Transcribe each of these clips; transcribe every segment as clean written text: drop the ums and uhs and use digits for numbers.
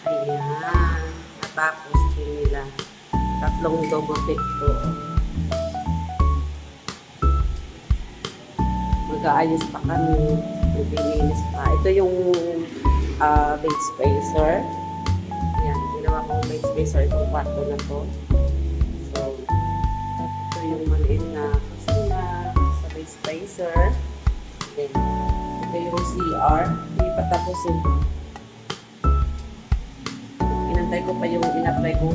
Ayan. Natapos din nila. Tatlong dobotik po. Mag-aayos pa kami. Naglilinis pa. Ito yung bed spacer. Ayan. Ginawa kong bed spacer itong kwarto na to. So, ito yung maliit na kusina sa bed spacer. Then, ito yung CR. Hindi pa tapusin. Inantay ko pa yung in-apply ko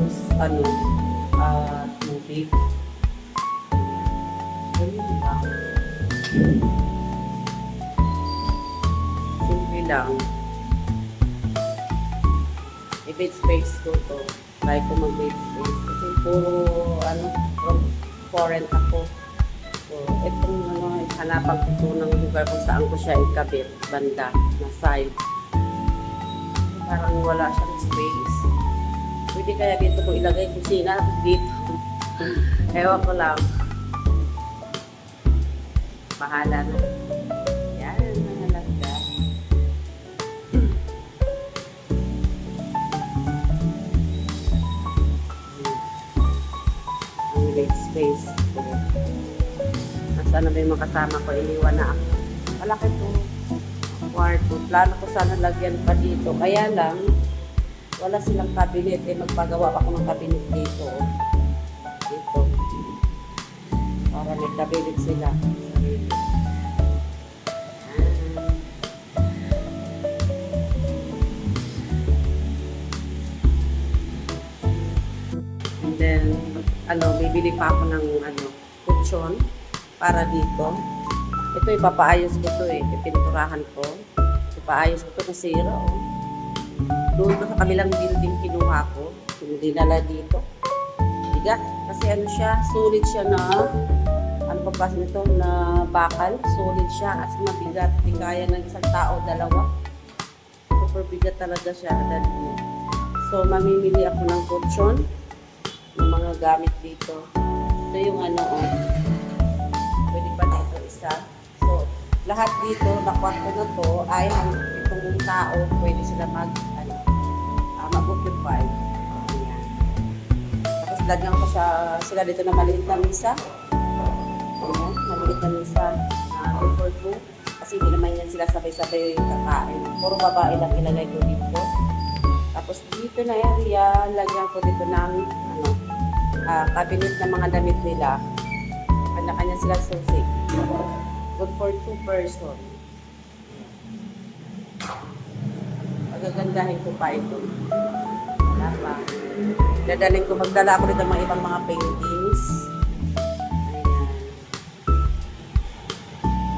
tubig. Ganun lang. Simple lang. May bed space ko to. Try ko mag-bed space. Kasi puro, from foreign ako. So, itong, hanapan ko to ng lugar kung saan ko siya ikabit. Banda, na side. Parang wala siyang space. Pwede kaya dito ko ilagay kusina dito. Ewan ko lang. Bahala na. Yan, mahalaga. Ang bed space. Nasaan na ba yung makasama ko? Iniwan na ako. Malaki to. Kwarto. Plano ko sana lagyan pa dito. Kaya lang, wala silang cabinet. Magpagawa pa ako ng cabinet dito. Dito. Para may cabinet sila. And then, bibili pa ako ng kutsyon para dito. Ito, ipapaayos ko to pipinturahan ko. Ipaayos ko to kasi nasira, Doon ko sa kabilang building kinuha ko. Dinala dito. Bigat. Kasi siya, solid siya na, pa kasi nito, na bakal. Solid siya. As mabigat. Hindi kaya ng isang tao, dalawa. Super bigat talaga siya. So, mamimili ako ng kutsyon. Ng mga gamit dito. Ito yung pwede pa dito isa. So, lahat dito, na kwarto na to, ay itong tao, pwede sila mag-occupy. Ayan. Tapos lagyan ko sila dito na maliit na misa. Ayan, maliit na misa. 2x2. Kasi hindi naman yan sila sabay-sabay kakain. Puro babae lang ilagay ko dito. Tapos dito na area, lagyan ko dito ng cabinet ng mga damit nila. Kanya-kanya sila susi. Good for 2 person. Pagagandahin ko pa ito. Wala pa. Dadalhin ko, magdala ako dito mga ibang mga paintings. Ayan.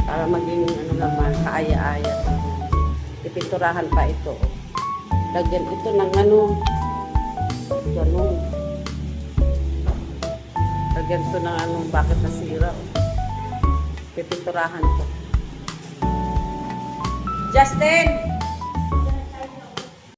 Para maging naman, kaaya-aya. Ipinturahan pa ito. Lagyan ito ng ganun. Lagyan ito ng bakit nasira. Pipinturahan ko. Justin!